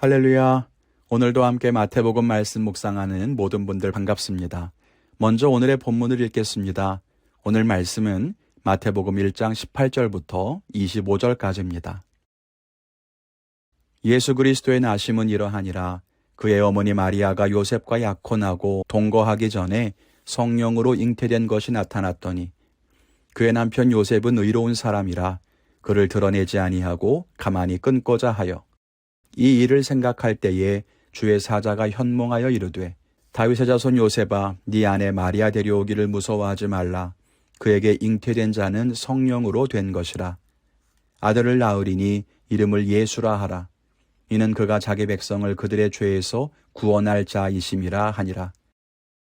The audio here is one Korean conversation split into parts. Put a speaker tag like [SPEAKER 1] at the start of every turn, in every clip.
[SPEAKER 1] 할렐루야. 오늘도 함께 마태복음 말씀 묵상하는 모든 분들 반갑습니다. 먼저 오늘의 본문을 읽겠습니다. 오늘 말씀은 마태복음 1장 18절부터 25절까지입니다. 예수 그리스도의 나심은 이러하니라. 그의 어머니 마리아가 요셉과 약혼하고 동거하기 전에 성령으로 잉태된 것이 나타났더니 그의 남편 요셉은 의로운 사람이라 그를 드러내지 아니하고 가만히 끊고자 하여 이 일을 생각할 때에 주의 사자가 현몽하여 이르되 다윗의 자손 요셉아 네 아내 마리아 데려오기를 무서워하지 말라. 그에게 잉태된 자는 성령으로 된 것이라. 아들을 낳으리니 이름을 예수라 하라. 이는 그가 자기 백성을 그들의 죄에서 구원할 자이심이라 하니라.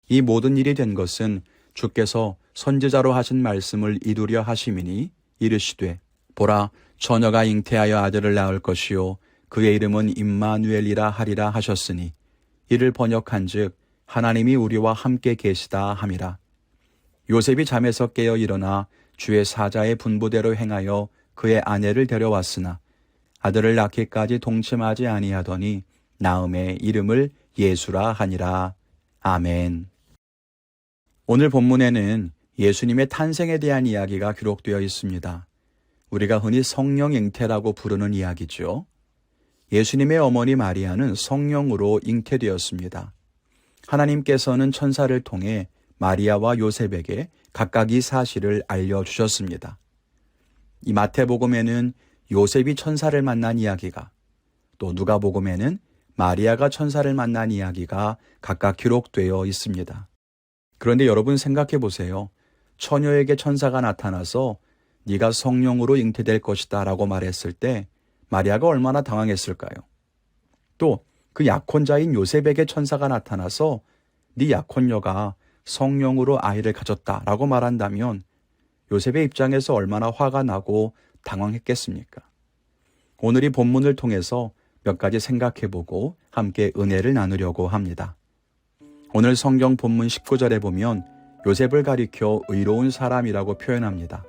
[SPEAKER 1] 이 모든 일이 된 것은 주께서 선지자로 하신 말씀을 이루려 하심이니 이르시되 보라 처녀가 잉태하여 아들을 낳을 것이요 그의 이름은 임마누엘이라 하리라 하셨으니 이를 번역한즉 하나님이 우리와 함께 계시다 함이라. 요셉이 잠에서 깨어 일어나 주의 사자의 분부대로 행하여 그의 아내를 데려왔으나 아들을 낳기까지 동침하지 아니하더니 나음의 이름을 예수라 하니라. 아멘. 오늘 본문에는 예수님의 탄생에 대한 이야기가 기록되어 있습니다. 우리가 흔히 성령 잉태라고 부르는 이야기죠. 예수님의 어머니 마리아는 성령으로 잉태되었습니다. 하나님께서는 천사를 통해 마리아와 요셉에게 각각 이 사실을 알려주셨습니다. 이 마태복음에는 요셉이 천사를 만난 이야기가, 또 누가복음에는 마리아가 천사를 만난 이야기가 각각 기록되어 있습니다. 그런데 여러분 생각해 보세요. 처녀에게 천사가 나타나서 네가 성령으로 잉태될 것이다 라고 말했을 때 마리아가 얼마나 당황했을까요? 또 그 약혼자인 요셉에게 천사가 나타나서 네 약혼녀가 성령으로 아이를 가졌다라고 말한다면 요셉의 입장에서 얼마나 화가 나고 당황했겠습니까? 오늘 이 본문을 통해서 몇 가지 생각해보고 함께 은혜를 나누려고 합니다. 오늘 성경 본문 19절에 보면 요셉을 가리켜 의로운 사람이라고 표현합니다.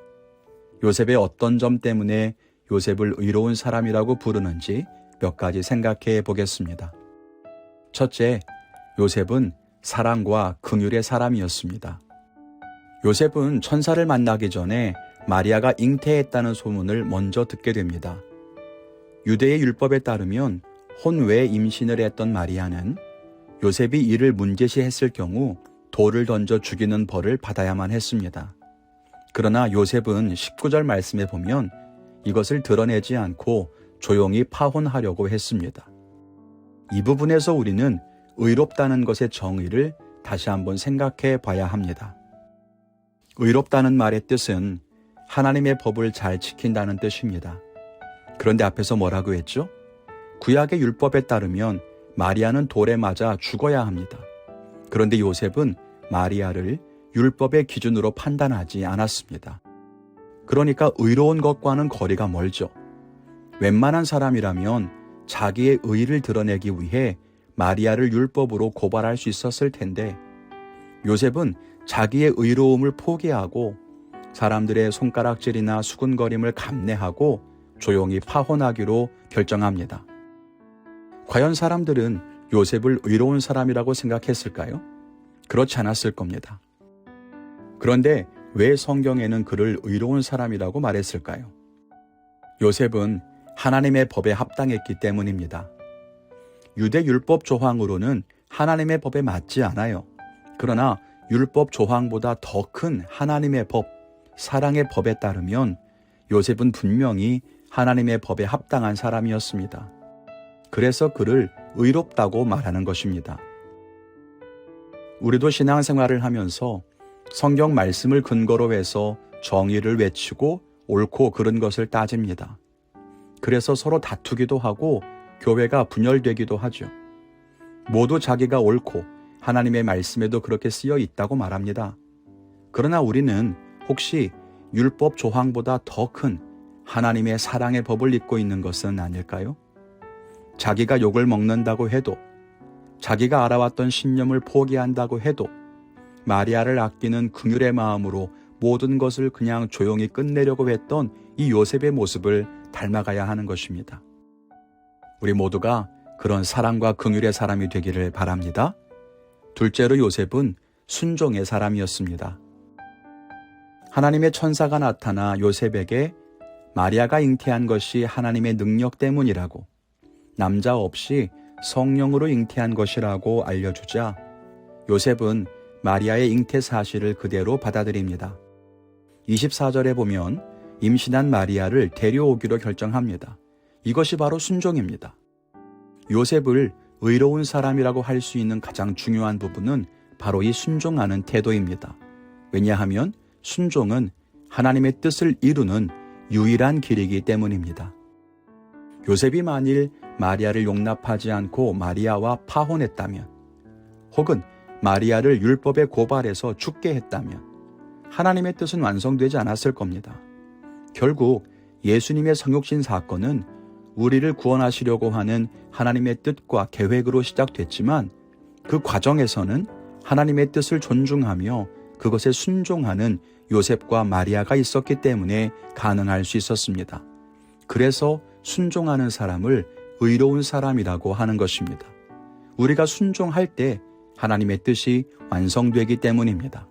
[SPEAKER 1] 요셉의 어떤 점 때문에 요셉을 의로운 사람이라고 부르는지 몇 가지 생각해 보겠습니다. 첫째, 요셉은 사랑과 긍휼의 사람이었습니다. 요셉은 천사를 만나기 전에 마리아가 잉태했다는 소문을 먼저 듣게 됩니다. 유대의 율법에 따르면 혼외 임신을 했던 마리아는 요셉이 이를 문제시했을 경우 돌을 던져 죽이는 벌을 받아야만 했습니다. 그러나 요셉은 19절 말씀에 보면 이것을 드러내지 않고 조용히 파혼하려고 했습니다. 이 부분에서 우리는 의롭다는 것의 정의를 다시 한번 생각해 봐야 합니다. 의롭다는 말의 뜻은 하나님의 법을 잘 지킨다는 뜻입니다. 그런데 앞에서 뭐라고 했죠? 구약의 율법에 따르면 마리아는 돌에 맞아 죽어야 합니다. 그런데 요셉은 마리아를 율법의 기준으로 판단하지 않았습니다. 그러니까 의로운 것과는 거리가 멀죠. 웬만한 사람이라면 자기의 의를 드러내기 위해 마리아를 율법으로 고발할 수 있었을 텐데 요셉은 자기의 의로움을 포기하고 사람들의 손가락질이나 수군거림을 감내하고 조용히 파혼하기로 결정합니다. 과연 사람들은 요셉을 의로운 사람이라고 생각했을까요? 그렇지 않았을 겁니다. 그런데 왜 성경에는 그를 의로운 사람이라고 말했을까요? 요셉은 하나님의 법에 합당했기 때문입니다. 유대 율법 조항으로는 하나님의 법에 맞지 않아요. 그러나 율법 조항보다 더 큰 하나님의 법, 사랑의 법에 따르면 요셉은 분명히 하나님의 법에 합당한 사람이었습니다. 그래서 그를 의롭다고 말하는 것입니다. 우리도 신앙생활을 하면서 성경 말씀을 근거로 해서 정의를 외치고 옳고 그른 것을 따집니다. 그래서 서로 다투기도 하고 교회가 분열되기도 하죠. 모두 자기가 옳고 하나님의 말씀에도 그렇게 쓰여 있다고 말합니다. 그러나 우리는 혹시 율법 조항보다 더 큰 하나님의 사랑의 법을 잊고 있는 것은 아닐까요? 자기가 욕을 먹는다고 해도, 자기가 알아왔던 신념을 포기한다고 해도 마리아를 아끼는 긍휼의 마음으로 모든 것을 그냥 조용히 끝내려고 했던 이 요셉의 모습을 닮아가야 하는 것입니다. 우리 모두가 그런 사랑과 긍휼의 사람이 되기를 바랍니다. 둘째로 요셉은 순종의 사람이었습니다. 하나님의 천사가 나타나 요셉에게 마리아가 잉태한 것이 하나님의 능력 때문이라고, 남자 없이 성령으로 잉태한 것이라고 알려주자 요셉은 마리아의 잉태 사실을 그대로 받아들입니다. 24절에 보면 임신한 마리아를 데려오기로 결정합니다. 이것이 바로 순종입니다. 요셉을 의로운 사람이라고 할 수 있는 가장 중요한 부분은 바로 이 순종하는 태도입니다. 왜냐하면 순종은 하나님의 뜻을 이루는 유일한 길이기 때문입니다. 요셉이 만일 마리아를 용납하지 않고 마리아와 파혼했다면, 혹은 마리아를 율법에 고발해서 죽게 했다면 하나님의 뜻은 완성되지 않았을 겁니다. 결국 예수님의 성육신 사건은 우리를 구원하시려고 하는 하나님의 뜻과 계획으로 시작됐지만 그 과정에서는 하나님의 뜻을 존중하며 그것에 순종하는 요셉과 마리아가 있었기 때문에 가능할 수 있었습니다. 그래서 순종하는 사람을 의로운 사람이라고 하는 것입니다. 우리가 순종할 때 하나님의 뜻이 완성되기 때문입니다.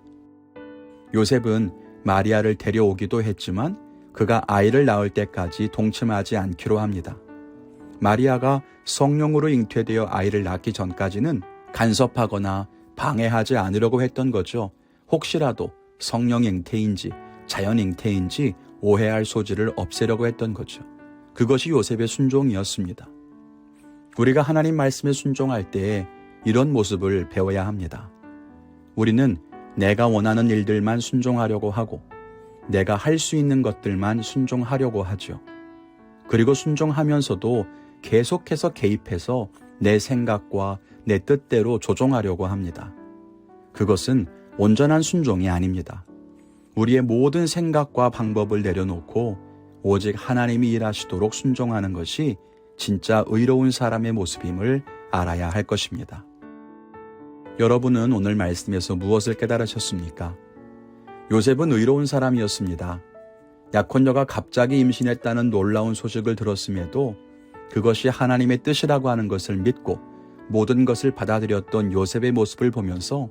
[SPEAKER 1] 요셉은 마리아를 데려오기도 했지만 그가 아이를 낳을 때까지 동침하지 않기로 합니다. 마리아가 성령으로 잉태되어 아이를 낳기 전까지는 간섭하거나 방해하지 않으려고 했던 거죠. 혹시라도 성령 잉태인지 자연 잉태인지 오해할 소지를 없애려고 했던 거죠. 그것이 요셉의 순종이었습니다. 우리가 하나님 말씀에 순종할 때 이런 모습을 배워야 합니다. 우리는 내가 원하는 일들만 순종하려고 하고 내가 할 수 있는 것들만 순종하려고 하죠. 그리고 순종하면서도 계속해서 개입해서 내 생각과 내 뜻대로 조종하려고 합니다. 그것은 온전한 순종이 아닙니다. 우리의 모든 생각과 방법을 내려놓고 오직 하나님이 일하시도록 순종하는 것이 진짜 의로운 사람의 모습임을 알아야 할 것입니다. 여러분은 오늘 말씀에서 무엇을 깨달으셨습니까? 요셉은 의로운 사람이었습니다. 약혼녀가 갑자기 임신했다는 놀라운 소식을 들었음에도 그것이 하나님의 뜻이라고 하는 것을 믿고 모든 것을 받아들였던 요셉의 모습을 보면서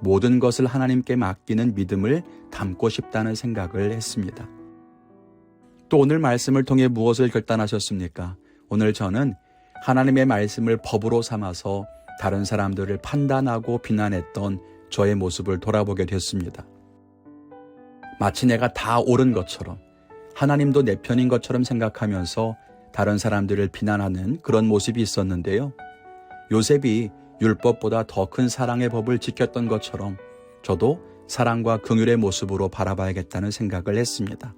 [SPEAKER 1] 모든 것을 하나님께 맡기는 믿음을 담고 싶다는 생각을 했습니다. 또 오늘 말씀을 통해 무엇을 결단하셨습니까? 오늘 저는 하나님의 말씀을 법으로 삼아서 다른 사람들을 판단하고 비난했던 저의 모습을 돌아보게 됐습니다. 마치 내가 다 옳은 것처럼, 하나님도 내 편인 것처럼 생각하면서 다른 사람들을 비난하는 그런 모습이 있었는데요. 요셉이 율법보다 더 큰 사랑의 법을 지켰던 것처럼 저도 사랑과 긍휼의 모습으로 바라봐야겠다는 생각을 했습니다.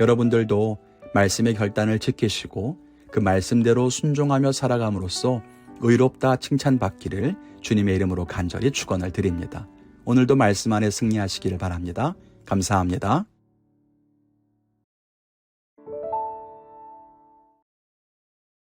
[SPEAKER 1] 여러분들도 말씀의 결단을 지키시고 그 말씀대로 순종하며 살아감으로써 의롭다 칭찬받기를 주님의 이름으로 간절히 축원을 드립니다. 오늘도 말씀 안에 승리하시기를 바랍니다. 감사합니다.